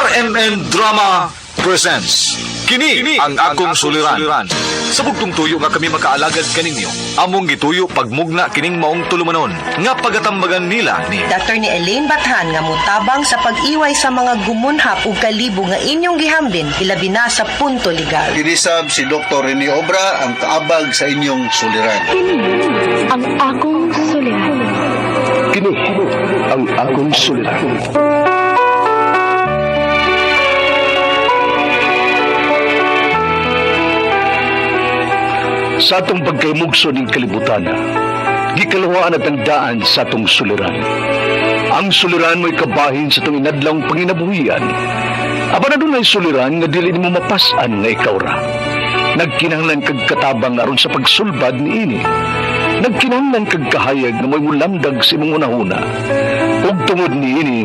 RMN Drama presents Kini ang akong suliran. Sa bugtong tuyo nga kami makaalagad kaninyo. Among gituyo pagmugna kining maong tulumanon nga pagatambagan nila ni Dr. ni Elaine Bathan nga mutabang sa pag-iway sa mga gumunhap ug kalibo nga inyong gihambin ilabi na sa punto legal. Inisab si Dr. Rene Obra ang kaabag sa inyong suliran. Kini ang akong suliran. Kini ang akong suliran. Sa atong pagkaymugso ng kalibutan, gikalawaan at ang daan sa atong suliran. Ang suliran mo'y kabahin sa itong inadlang panginabuhian. Aba na doon ay suliran nga dili mo mapasan nga ikaw ra. Nagkinahanglan kag katabang aron sa pagsulbad ni ini. Nagkinahanglan kag kahayag na mo'y mulamdag sa imong unahuna. Ug tungod ni ini,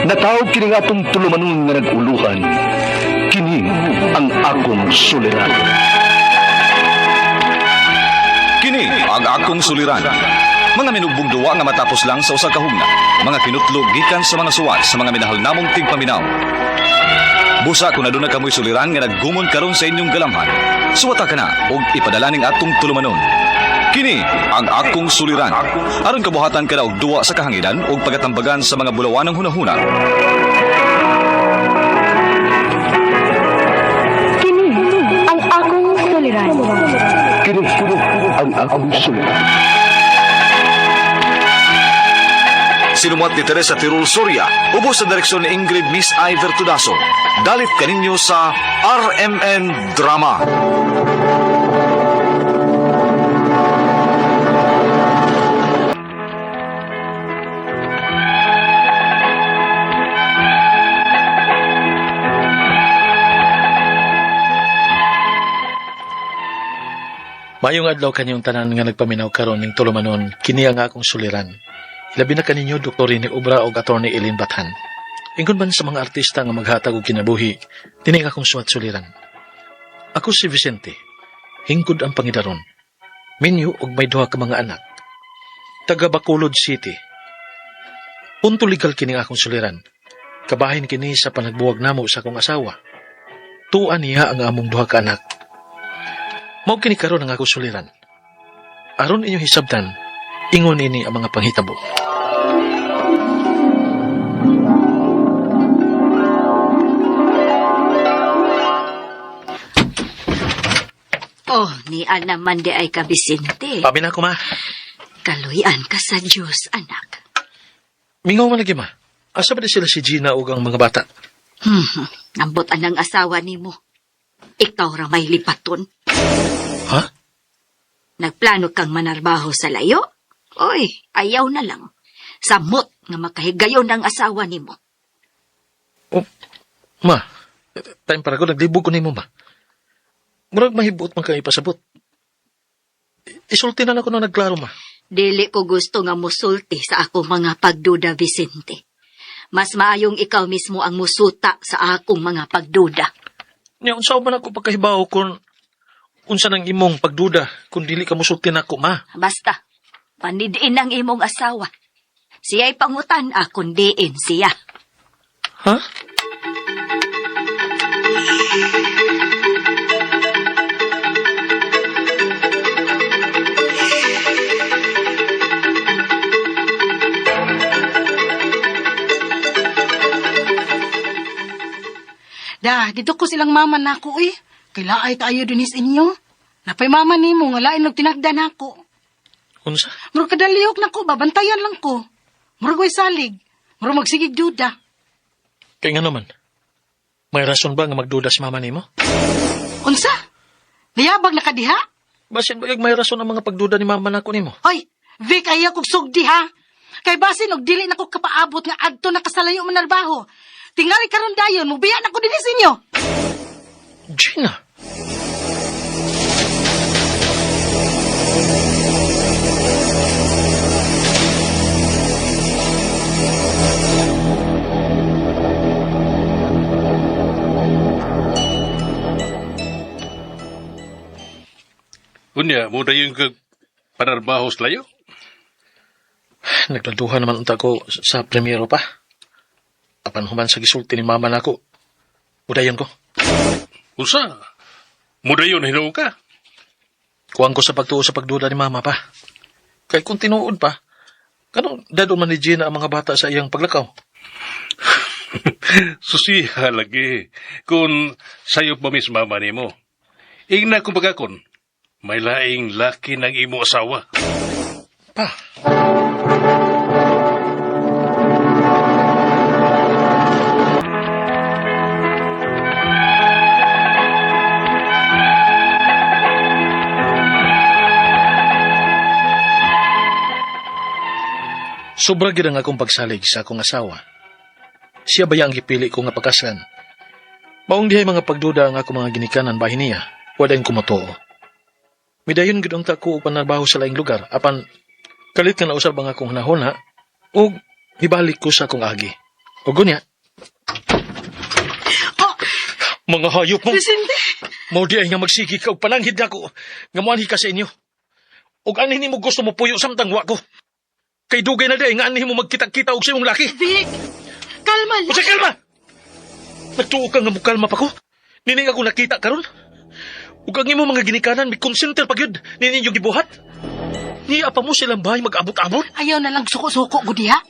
natawag kini nga atong tulumanon nga naguluhan. Kini ang akong suliran. Kini ang akong suliran. Mga minugbong duwa nga matapos lang sa usa ka hugna. Mga kinutlog gikan sa mga suwat sa mga minahal namong tigpaminaw. Busa kung aduna kamoy suliran nga naggumon karon sa inyong galamhan. Suwata ka na ug ipadala ning atong tulumanon. Kini ang akong suliran. Aron kabuhatan ka na og duwa sa kahanginan ug pagatambagan sa mga bulawanang hunahuna. Kini ang akong suliran. Kini ang akong suliran. Sinumat ni Teresa Tirul Soria, ubos sa direksyon ni Ingrid Miss Iver Tudaso. Dalit kaninyo sa RMN Drama. Mayong adlaw kanyong tanan nga nagpaminaw karon ning tulumanon, kini ang akong suliran. Ilabi na kaninyo Dr. Rene Obra o Atty. Elaine Bathan. Ingon man sa mga artista nga maghatag og kinabuhi, tining akong suwat suliran. Ako si Vicente, hingkod ang pangidaron. Minyo og may duha ka mga anak. Taga Bacolod City. Punto legal kini akong suliran. Kabahin kini sa panagbuwag namo sa akong asawa. Tuan niya ang among duha ka anak. Mao kini karon ang akong suliran. Aron inyong hisabtan, ingon ini ang mga panghitabo. Oh, ni naman di ay ka, Vicente. Pabi na ko, ma. Kaluyan ka sa Diyos, anak. Mingaw man lagi, ma. Asa ba di sila si Gina o ang mga bata? Ambot anang asawa ni mo. Ikaw ra may lipaton. Ha? Nagplano kang manarbaho sa layo? Oy, ayaw na lang. Samot nga makahigayon ng asawa ni mo. Oh, ma. Time para ko, naglibog ko ni mo, ma. Murag mahibot man kayo pasabot. Isulti na ako na nagklaro, ma. Dili ko gusto nga musulti sa akong mga pagduda, Vicente. Mas maayong ikaw mismo ang musuta sa akong mga pagduda. Nya, unsaw man ako pagkahibaw kung unsa nang imong pagduda kung dili ka musulti na ako, ma. Basta, panidiin ang imong asawa. Siya'y pangutan akong diin siya. Ha? Dito ko silang mama nako eh. Kailaay tayo dinis inyo. Napay mama nimo nga lain og tinagda nako. Unsa? Murag kadalihok nako, babantayan lang ko. Murag way salig. Murag magsigig duda. Kaya nga naman. May rason ba nga magduda si mama nimo? Unsa? Niyabag na kadiha? Basin ba may rason ang mga pagduda ni mama nako nimo? Hoy, Vic, ayaw kong sugdi ha. Kay basin og dili nako kapaabot nga adto na kasalayo manarbaho. Tingali karon dayon, mubiyan ako dinis inyo. Gina. Unya, mo dayon kag panarbaho sa layo? Nagladuhan naman unta ko sa primero pa. Apan human sa gisulti ni mama nako, Udayon ko. Usa, mudayon hinuon ka. Kuwang ko sa pagtuo sa pagduda ni mama pa. Kay kung tinuod pa, kanong dadon man ni Gina ang mga bata sa iyang paglakaw? Susiha lagi. Kung sayo pa mis mama ni mo. Ingna kung bagakon, may laing laki ng imo asawa. Pa, sobra gid ang akong pagsalig sa akong asawa. Siya ba ang gipili ko nga pakaslan? Maong dihay mga pagduda ang ako mga ginikanan bahin niya, wadain kumatuo. Midayon gid ang tako og panarbaho sa laing lugar, apan kalit nga nausab ang akong hunahuna, ug ibalik ko sa akong agi. O gunya. Oh, Mga hayop mo! Vicente! Mao di ay nga magsigi ka og pananghid nako, nga moanhi ka sa inyo. Ug anhin nimo gusto mo puyo samtang wa ko. Kay dugay na di nga anhin mo magkita-kita og sa imong laki. Vic! Kalma lang! Usa kalma! Nagtuo ka nga mo kalma pa ko. Nining ako nakita karon. Ug ang imo mga ginikanan may konsenter pa gyud nininyo gibuhat. Niya pa mo silang bahay mag-abot-abot. Ayaw na lang suko-suko, Gudiha.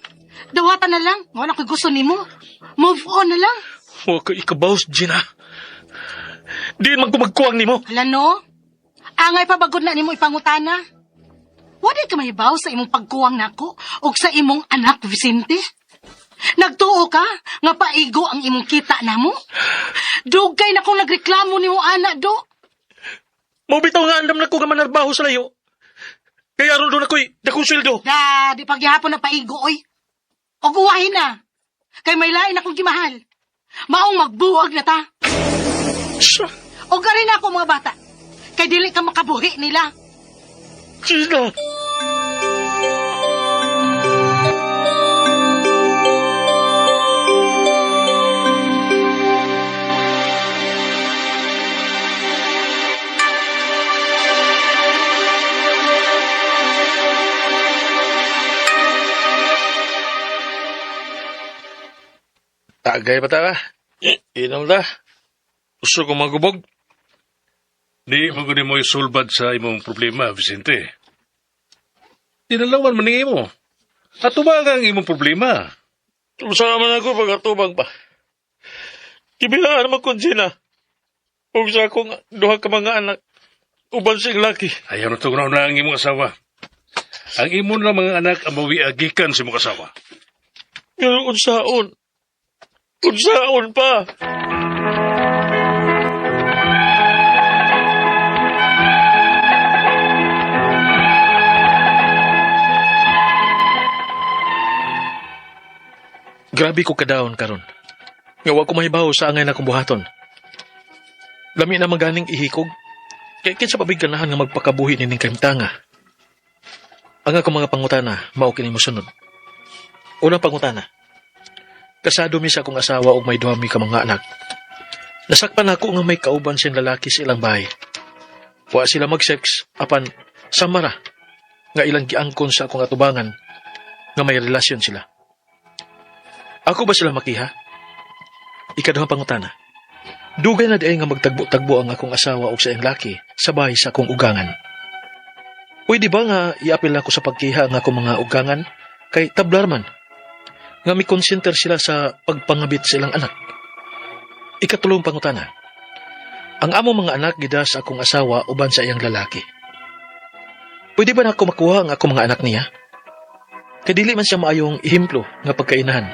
Dawatan na lang. Wala ko'y gusto nimo. Move on na lang. Wa ka ikabaws, Gina. Di man ko magkuwang nimo. Hala no? Angay pa bagod na nimo ipangutana. Wala ka mahibaw sa imong pagkuwang nako o sa imong anak, Vicente. Nagtuo ka nga paigo ang imong kita namo. Dugay na kong nagreklamo nimo ana do. Mao bitaw nga andam na ko nga manarbaho sa layo. Kaya aron doon ako'y dakong sweldo. Da, di pagyahapon na paigo oy. Og uwahin na. Kay may lain akong gimahal. Maong magbuwag na ta. Sa, Og garin ako mga bata. Kay dili ka makabuhi nila. Gina. Tagay pa ta ba? Inom ta. Gusto ko magubog. Di maguni mo isulbad sa imong problema, Vicente. Tinalawan man ni mo. Atubang ang imong problema. Usaha man ako pag-atubang pa. Kibilaan naman kong Gina. Huwag sa akong duha ka mga anak. Uban siyang laki. Ayaw na tugunaw na ang imong asawa. Ang imo na mga anak ang mawiagikan sa imong asawa. Pero unsaon. Unsaon pa. Grabe ko kadaon karon. Nga wa ko mahibaw sa angay na kong buhaton. Lami na maganing ihikog. Kaya kinsa pabiganahan nga magpakabuhi nining kahimtanga. Ang ako mga pangutana, mao kini mo sunod. Unang pangutana. Kasado mi sa akong asawa ug may duha mi ka mga anak. Nasakpan ako nga may kauban siyang lalaki sa ilang bahay. Wa sila mag-sex, apan samara nga ilang giangkon sa akong atubangan nga may relasyon sila. Ako ba sila makiha? Ikaduhang pangutana. Dugay na di ay nga magtagbo-tagbo ang akong asawa o sa iyang laki sa bahay sa akong ugangan. Pwede ba nga iapil ako sa pagkiha ang akong mga ugangan kay tablarman nga may konsenter sila sa pagpangabit sa ilang anak? Ikatulong pangutana. Ang among mga anak gida sa akong asawa uban sa iyang lalaki. Pwede ba na ako makuha ang akong mga anak niya? Kay dili man siya maayong ihemplo nga pagkainahan.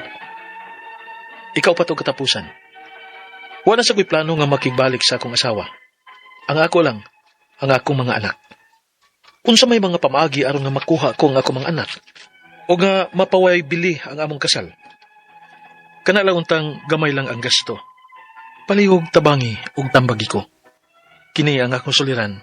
Ikaw pa to katapusan. Wala sa ko'y plano nga makigbalik sa akong asawa. Ang ako lang, ang akong mga anak. Kung sa may mga pamaagi aron nga makuha ko ang akong mga anak, o nga mapaway bili ang among kasal. Kana lang untang gamay lang ang gasto. Palihog tabangi ug tambagi ko. Kini ang akong suliran,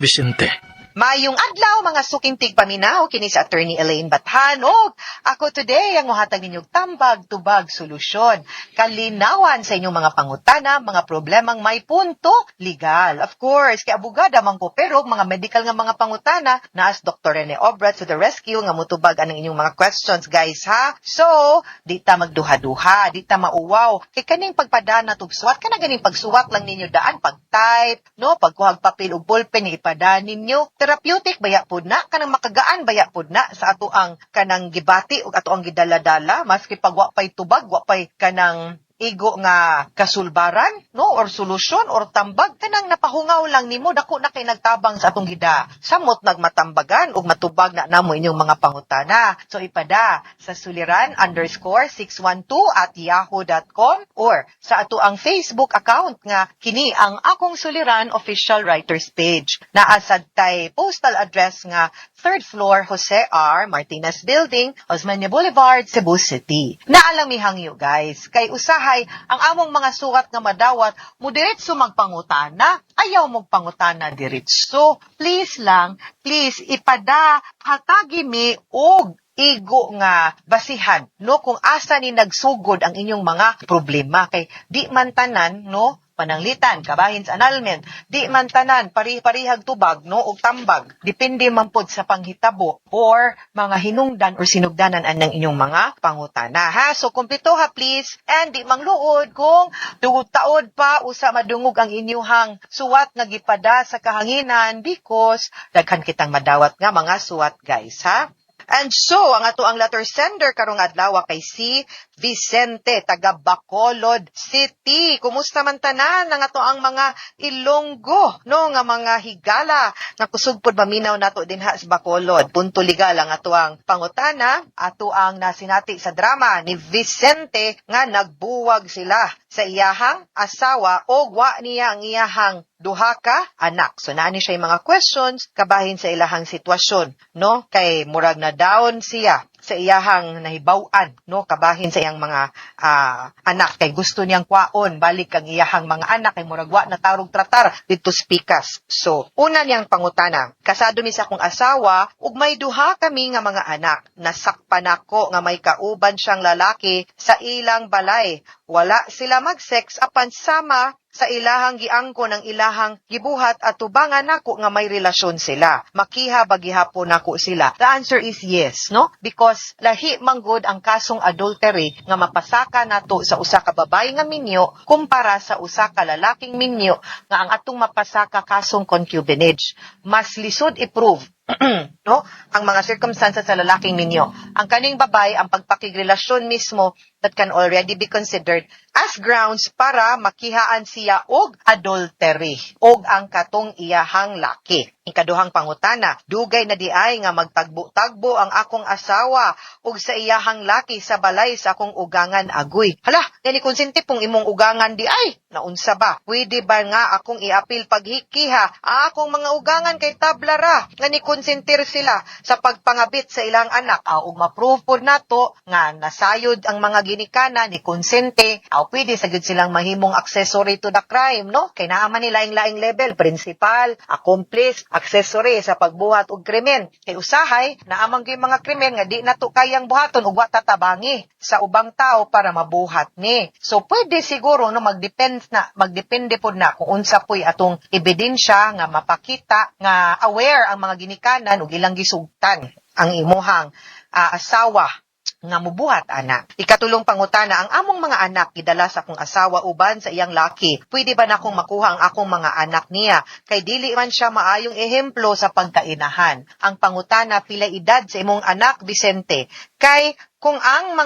Vicente. Mayong adlaw mga suking tigpaminaw kini sa Attorney Elaine Bathan ug ako today ang mohatag ninyong tambag tubag solusyon kalinawan sa inyong mga pangutana, mga problemang may punto legal. Of course, kay abogada man ko pero mga medical nga mga pangutana naas Dr. Rene Obra to the rescue nga mutubag anang inyong mga questions guys ha. So, di ta magduha-duha, di ta mauwaw. Kay kaning pagpadana tugsuwat kana ganing pagsuwat lang ninyo daan pag-type, no, pagkuhag papel ug ballpen ipada ninyo. Therapeutic baya pud na kanang makagaan baya pud na sa ato ang kanang gibati ug ato ang gidala-dala maski pag wa pay tubag wa pay kanang igo nga kasulbaran no or solusyon or tambag kanang napahungaw lang nimo dako na kay nagtabang sa atong gida samot nagmatambagan ug matubag na namo inyong mga pangutana. So ipada sa suliran_612@yahoo.com or sa ato ang Facebook account nga kini ang Akong Suliran official writers page. Naa sad tay postal address nga 3rd floor Jose R. Martinez Building, Osmeña Boulevard, Cebu City. Naalami hangyo guys, kay usahay ang among mga sukat nga madawat mo diretso magpangutana, ayaw mo pangutana diretso. Please lang, please ipada hatagi mi og igo nga basihan no kung asa ni nagsugod ang inyong mga problema kay di man tanan no pananglitan, kabahin sa annulment, di man tanan, pari-parihag tubag, no, o tambag. Depende man pod sa panghitabo or mga hinungdan or sinugdanan anang inyong mga pangutana, ha? So, kumpleto ha, please. And di mangluod kung taod pa usa madungog ang inyuhang suwat nga gipada sa kahanginan because daghan kitang madawat nga mga suwat, guys, ha? And so, ang ato ang letter sender karong adlaw kay si Vicente, taga Bacolod City. Kumusta man tanan ang ato ang mga Ilonggo, no, nga mga higala nga kusog pod maminaw nato dinha sa Bacolod. Punto legal ang ato ang pangutana, ato ang nasinati sa drama ni Vicente nga nagbuwag sila sa iyahang asawa o wa niya ang iyahang duha ka anak. So naani siya yung mga questions kabahin sa ilahang sitwasyon, no? Kay murag na down siya sa iyahang nahibaw-an, no, kabahin sa iyang mga anak kay gusto niyang kwaon balik ang iyahang mga anak kay murag wa na tarog tratar dito spikas. So una niyang pangutana, kasado mi sa akong asawa ug may duha kami nga mga anak. Nasakpan ako nga may kauban siyang lalaki sa ilang balay. Wala sila mag-sex apan sama sa ilahang giangko ng ilahang gibuhat at tubangan nako nga may relasyon sila. Makiha ba gihapon nako sila? The answer is yes, no? Because lahi manggod ang kasong adultery nga mapasaka nato sa usa ka babae nga minyo kumpara sa usa ka lalaking minyo nga ang atong mapasaka kasong concubinage. Mas lisod i-prove no ang mga circumstances sa lalaking minyo. Ang kaning babae ang pagpakigrelasyon mismo that can already be considered as grounds para makihaan siya og adultery og ang katong iyahang laki. Ikaduhang pangutana, dugay na di ay nga magtagbo-tagbo ang akong asawa og sa iyahang laki sa balay sa akong ugangan agoy. Hala, gani konsente pong imong ugangan di ay. Naunsa ba? Pwede ba nga akong iapil paghikiha ang akong mga ugangan kay tablara nga ni konsentir sila sa pagpangabit sa ilang anak? Ug ma-prove pod nato nga nasayod ang mga ginikana ni konsente, pwede sagud silang mahimong accessory to the crime, no? Kay naaman nila laing level, principal, accomplice, accessory sa pagbuhat og krimen. Kay usahay naamang gyud mga krimen nga di nato kayang buhaton ug wa tatabangi sa ubang tao para mabuhat ni. So pwede siguro no magdepende pod na kung unsa poy atong ebidensya nga mapakita nga aware ang mga ginikanan ug ilang gisugtan ang imuhang asawa nga mubuhat anak. Ikatulong pangutana, ang among mga anak gidala sa akong asawa uban sa iyang laki. Pwede ba na akong makuha ang akong mga anak niya? Kay dili man siya maayong ehemplo sa pagkainahan. Ang pangutana, pila edad sa imong anak, Vicente? Kay kung ang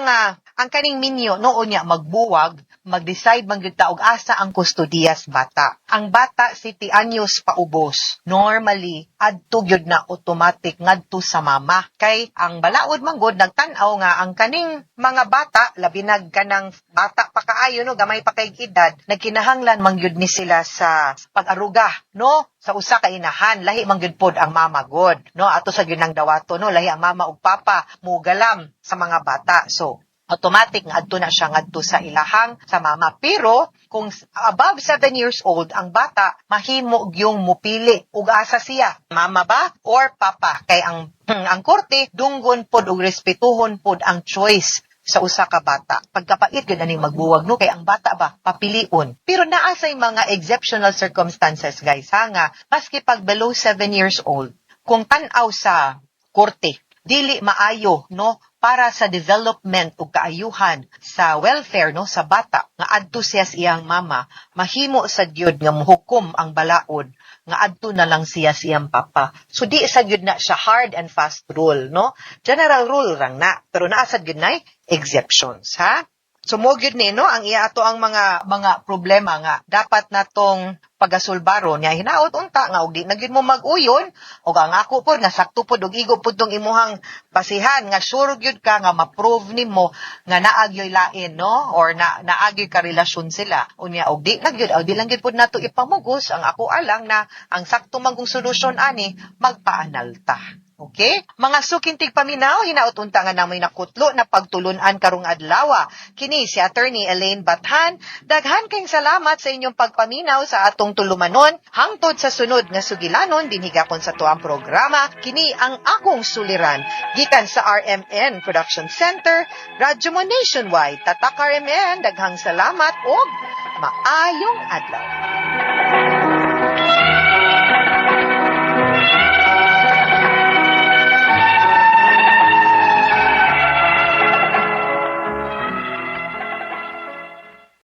kaning minyo noon niya magbuwag, mag-decide man gyud ta og asa ang kustodiyas bata. Ang bata 7 anyos paubos. Normally adto gyud na automatic ngadto sa mama. Kay ang balaod man gud nagtan-aw nga ang kaning mga bata labi nag kanang bata pa kaayo no gamay pa kay edad, nagkinahanglan man gyud ni sila sa pag-aruga no sa usa ka inahan. Lahi man gyud pod ang mama god no ato sa gyud nang dawato no lahi ang mama ug papa mugalam sa mga bata. So automatic nga adto na siya ngadto sa ilahang sa mama. Pero kung above 7 years old ang bata, mahimo gyung mupili ug asa siya, mama ba or papa. Kay ang korte dunggon pod ug respetuhon pod ang choice sa usa ka bata. Pagkapait gyud aning magbuwag no kay ang bata ba papilion. Pero naa say mga exceptional circumstances guys ha nga maski pag below 7 years old, kung tan-aw sa korte dili maayo no para sa development ug kaayuhan sa welfare no sa bata nga adto siya sa iyang mama, mahimo sa gyud nga muhukom ang balaod nga adto na lang siya sa iyang papa. So di sa gyud na siya hard and fast rule no. General rule rang na pero naa sad gyud nay exceptions ha. So mo gyud ni no ang iya ato ang mga problema nga dapat natong pagasulbaron nya hinaot unta nga og di na gyud mo mag-uyon og ang ako pod nga sakto pod og igo pod tong imuhang basihan nga sure gyud ka nga ma-prove nimo nga naagyoy lain no or naagyoy ka relasyon sila unya og di na gyud og di lang gyud pod nato ipamugos ang ako alang na ang sakto mangong solusyon ani magpaanalta. Okay? Mga sukintig paminaw, hinaot unta nga nang may nakutlo na pagtulunan karong adlaw. Kini si Attorney Elaine Bathan. Daghan kayong salamat sa inyong pagpaminaw sa atong tulumanon. Hangtod sa sunod nga sugilanon, dinhigakon sa tuang programa. Kini ang akong suliran. Gikan sa RMN Production Center, Radyo mo Nationwide. Tatak RMN, daghang salamat o maayong adlaw.